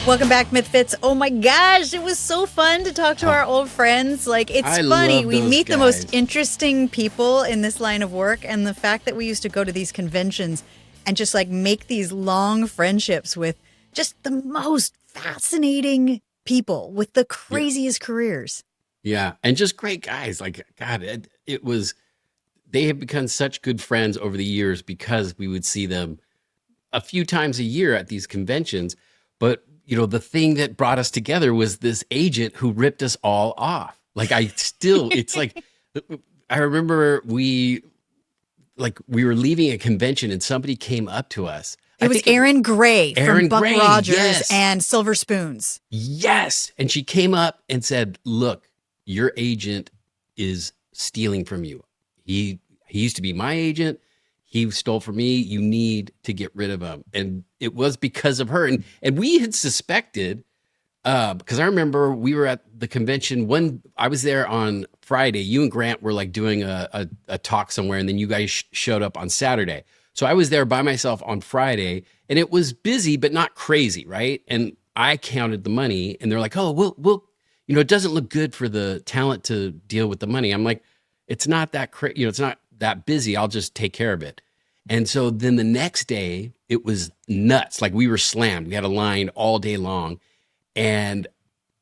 Welcome back, Mythfits. Oh my gosh, it was so fun to talk to our old friends. Like, it's funny. We meet the most interesting people in this line of work, and the fact that we used to go to these conventions and just like make these long friendships with just the most fascinating people with the craziest careers. Yeah, and just great guys. Like, God, it was, they have become such good friends over the years because we would see them a few times a year at these conventions. But you know, the thing that brought us together was this agent who ripped us all off. Like, it's like, I remember we were leaving a convention and somebody came up to us. It was Erin Gray from Buck Gray, Rogers yes. and Silver Spoons. Yes. And she came up and said, look, your agent is stealing from you. He used to be my agent. He stole from me. You need to get rid of him. And it was because of her. And we had suspected, because I remember we were at the convention I was there on Friday. You and Grant were like doing a talk somewhere, and then you guys showed up on Saturday. So I was there by myself on Friday, and it was busy, but not crazy, right? And I counted the money, and they're like, oh, we'll it doesn't look good for the talent to deal with the money. I'm like, it's not that it's not that busy. I'll just take care of it. And so then the next day it was nuts. Like, we were slammed. We had a line all day long, and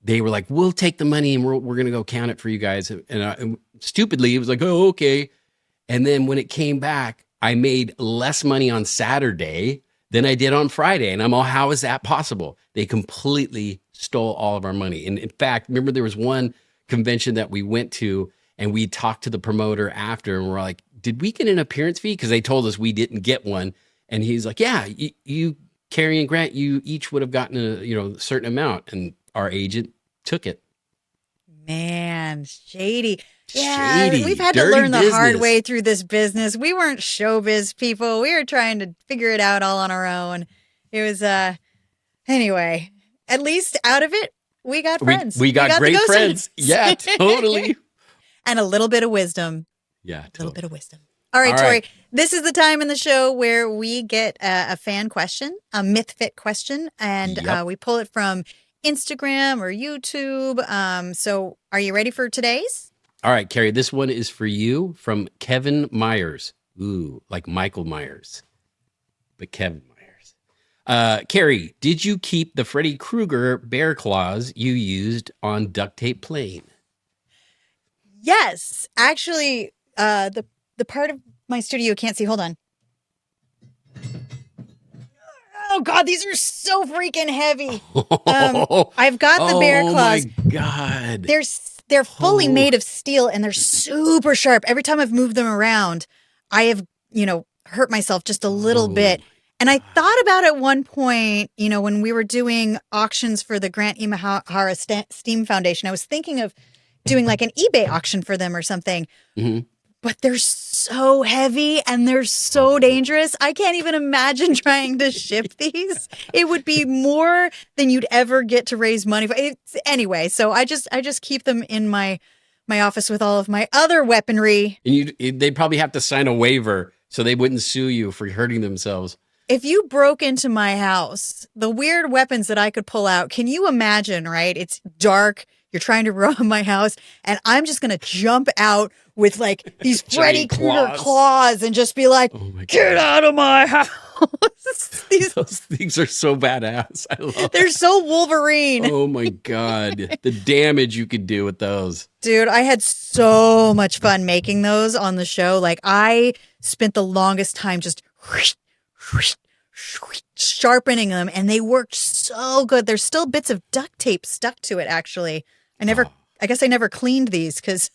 they were like, we'll take the money and we're going to go count it for you guys. And stupidly, it was like, oh, okay. And then when it came back, I made less money on Saturday than I did on Friday. And I'm all, how is that possible? They completely stole all of our money. And in fact, remember there was one convention that we went to, and we talked to the promoter after, and we're like, did we get an appearance fee? Because they told us we didn't get one. And he's like, yeah, you, Kari and Grant, you each would have gotten a certain amount. And our agent took it. Man, shady. Yeah, Shady, we've had to dirty learn the hard business. way through this business. We weren't showbiz people. We were trying to figure it out all on our own. It was, anyway, at least out of it, we got friends. We got great friends. Yeah, totally. And a little bit of wisdom. Yeah, totally. A little bit of wisdom. All right, Tori, this is the time in the show where we get a fan question, a MythFit question, and we pull it from Instagram or YouTube. So are you ready for today's? All right, Kari, this one is for you from Kevin Myers. Ooh, like Michael Myers, but Kevin Myers. Kari, did you keep the Freddy Krueger bear claws you used on duct tape plane? Yes, actually, the part of my studio you can't see. Hold on. Oh God, these are so freaking heavy. I've got the bear claws. Oh my God, they're fully made of steel, and they're super sharp. Every time I've moved them around, I have hurt myself just a little bit. And I thought about at one point, when we were doing auctions for the Grant Imahara STEAM Foundation, I was thinking of doing like an eBay auction for them or something. Mm-hmm. But they're so heavy and they're so dangerous. I can't even imagine trying to ship these. It would be more than you'd ever get to raise money for. Anyway, so I just keep them in my office with all of my other weaponry. And they'd probably have to sign a waiver so they wouldn't sue you for hurting themselves. If you broke into my house, the weird weapons that I could pull out, can you imagine, right? It's dark. You're trying to rob my house, and I'm just going to jump out with like these Freddy Krueger claws and just be like, get out of my house. Those things are so badass. I love They're so Wolverine. Oh my God. The damage you could do with those. Dude, I had so much fun making those on the show. Like, I spent the longest time just sharpening them, and they worked so good. There's still bits of duct tape stuck to it, actually. I guess I never cleaned these because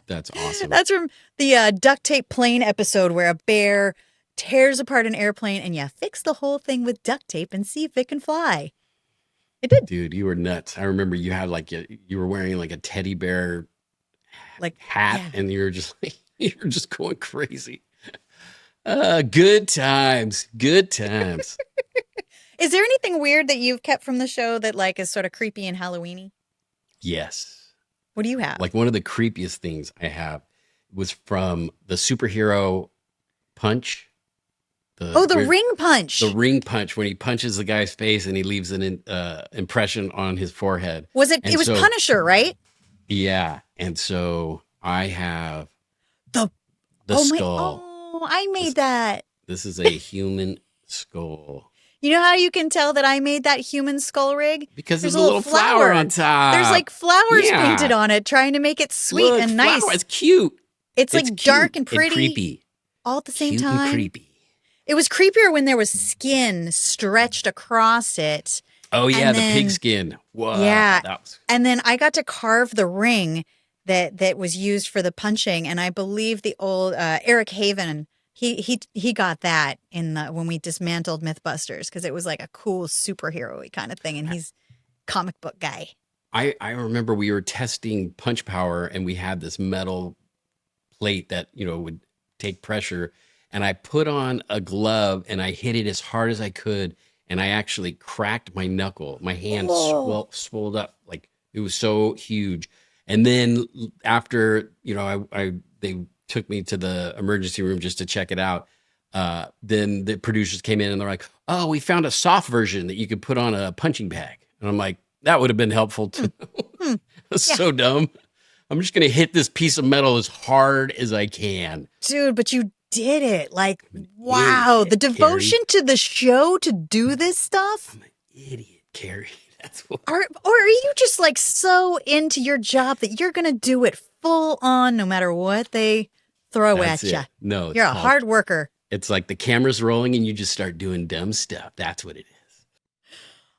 that's awesome. That's from the duct tape plane episode where a bear tears apart an airplane and fix the whole thing with duct tape and see if it can fly. It did. Dude, you were nuts. I remember you had you were wearing like a teddy bear hat, and you were just going crazy. Good times. Good times. Is there anything weird that you've kept from the show that is sort of creepy and Halloween-y? Yes. What do you have? Like, one of the creepiest things I have was from the superhero Punch, The ring punch. The ring punch when he punches the guy's face and he leaves an impression on his forehead. It was Punisher, right? Yeah. And so I have the skull. I made that. This is a human skull. You know how you can tell that I made that human skull rig? Because there's a little flower on top. There's like flowers painted on it, trying to make it sweet and nice. It's cute. It's like cute dark and pretty. And creepy. All at the same Cute time. And creepy. It was creepier when there was skin stretched across it. Oh, yeah, the pig skin. Whoa. Yeah. And then I got to carve the ring that was used for the punching. And I believe the old Eric Haven, he got that when we dismantled MythBusters, because it was like a cool superhero-y kind of thing. And he's a comic book guy. I remember we were testing punch power and we had this metal plate that, would take pressure. And I put on a glove and I hit it as hard as I could. And I actually cracked my knuckle. My hand swelled up. Like, it was so huge. And then after, they took me to the emergency room just to check it out. Then the producers came in and they're like, oh, we found a soft version that you could put on a punching bag. And I'm like, that would have been helpful too. That's so dumb. I'm just going to hit this piece of metal as hard as I can. Dude, but you did it. Like, wow. The devotion to the show to do this stuff. I'm an idiot, Kari. That's what. Or are you just like so into your job that you're going to do it full on no matter what they throw at you? No. You're a hard worker. It's like the camera's rolling and you just start doing dumb stuff. That's what it is.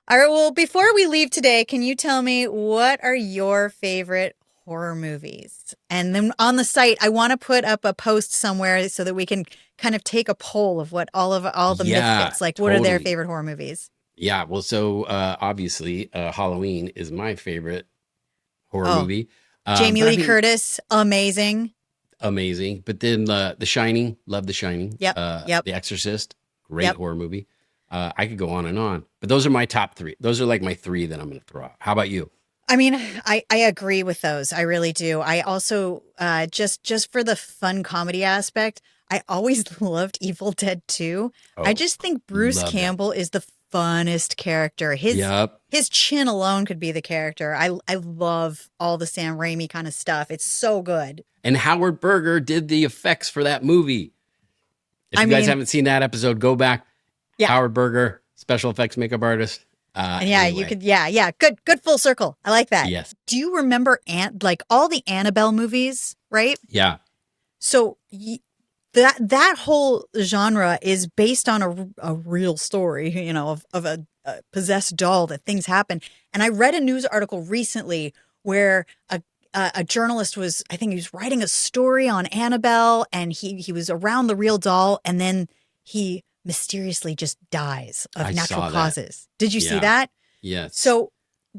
All right. Well, before we leave today, can you tell me what are your favorite horror movies? And then on the site, I want to put up a post somewhere so that we can kind of take a poll of what all the Mythfits, like what are their favorite horror movies? Yeah, well, so obviously Halloween is my favorite horror movie. Jamie Lee Curtis, amazing. But then The Shining, love The Shining. Yep. The Exorcist, great horror movie. I could go on, but those are my top three. Those are like my three that I'm going to throw out. How about you? I mean, I agree with those. I really do. I also, just for the fun comedy aspect, I always loved Evil Dead 2. I just think Bruce Campbell is the funnest character. His chin alone could be the character. I love all the Sam Raimi kind of stuff. It's so good. And Howard Berger did the effects for that movie. If you guys haven't seen that episode, go back. Yeah. Howard Berger, special effects makeup artist. You could, good full circle. I like that. Yes. Do you remember like all the Annabelle movies, right? Yeah. So that whole genre is based on a real story, of a possessed doll, that things happen. And I read a news article recently where a journalist he was writing a story on Annabelle, and he was around the real doll, and then he mysteriously just dies of natural causes. Did you see that? Yes. So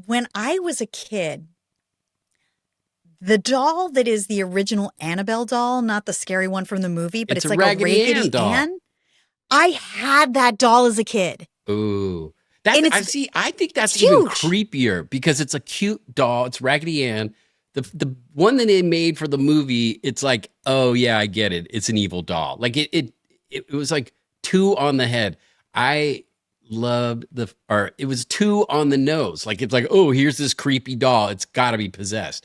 when I was a kid, the doll that is the original Annabelle doll, not the scary one from the movie, but it's like a Raggedy Ann. I had that doll as a kid. Ooh. I think that's even creepier because it's a cute doll. It's Raggedy Ann. The one that they made for the movie, it's like, oh yeah, I get it. It's an evil doll. Like it was like 2 on the head. I loved it was 2 on the nose. Like, it's like, oh, here's this creepy doll. It's got to be possessed.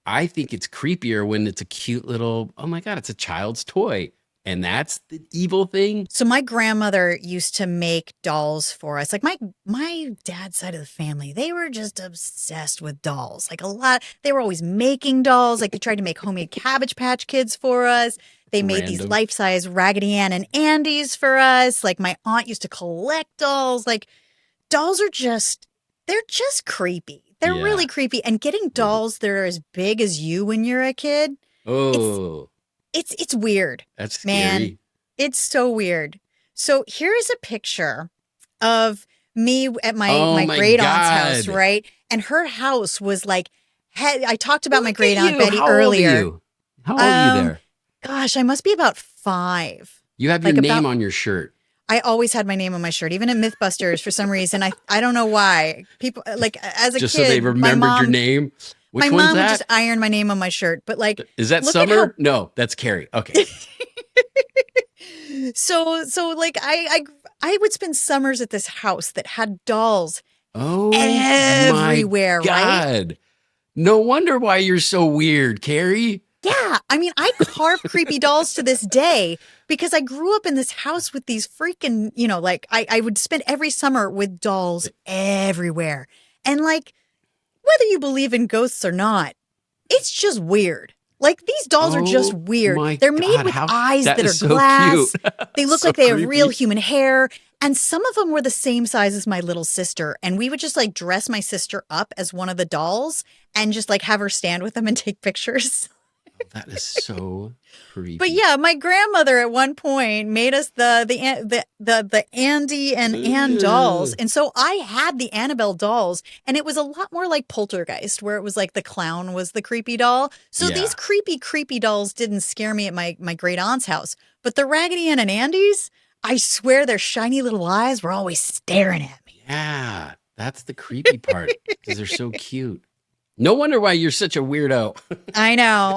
I think it's creepier when it's a cute little, oh my God, it's a child's toy. And that's the evil thing. So my grandmother used to make dolls for us. Like my dad's side of the family, they were just obsessed with dolls. Like they were always making dolls. Like they tried to make homemade Cabbage Patch Kids for us. They made these life-size Raggedy Ann and Andes for us. Like my aunt used to collect dolls. Like dolls are they're just creepy. They're really creepy. And getting dolls that are as big as you when you're a kid. Oh. It's weird. That's scary. Man, it's so weird. So here is a picture of me at my great aunt's house, right? And her house was like, I talked about my great aunt Betty earlier. How old are you there? Gosh, I must be about 5. You have your name on your shirt. I always had my name on my shirt, even at MythBusters for some reason. I don't know why. People, like, as a kid, so they remembered your name? Which my one's mom that? would just iron my name on my shirt. But like, is that Summer? No, that's Kari. Okay. So like I would spend summers at this house that had dolls Oh my everywhere, right? God. No wonder why you're so weird, Kari. Yeah, I mean, I carve creepy dolls to this day because I grew up in this house with these freaking, like I would spend every summer with dolls everywhere. And like, whether you believe in ghosts or not, it's just weird. Like these dolls are just Oh weird. my They're made God. with How eyes that that are is so glass. cute. They look So like they have real creepy. human hair. And some of them were the same size as my little sister. And we would just like dress my sister up as one of the dolls and just like have her stand with them and take pictures. That is so creepy. But yeah, my grandmother at one point made us the Andy and Ann dolls, and so I had the Annabelle dolls, and it was a lot more like Poltergeist, where it was like the clown was the creepy doll. So Yeah. these creepy dolls didn't scare me at my great aunt's house, but the Raggedy Ann and Andy's, I swear their shiny little eyes were always staring at me. Yeah, that's the creepy part because they're so cute. No wonder why you're such a weirdo. I know.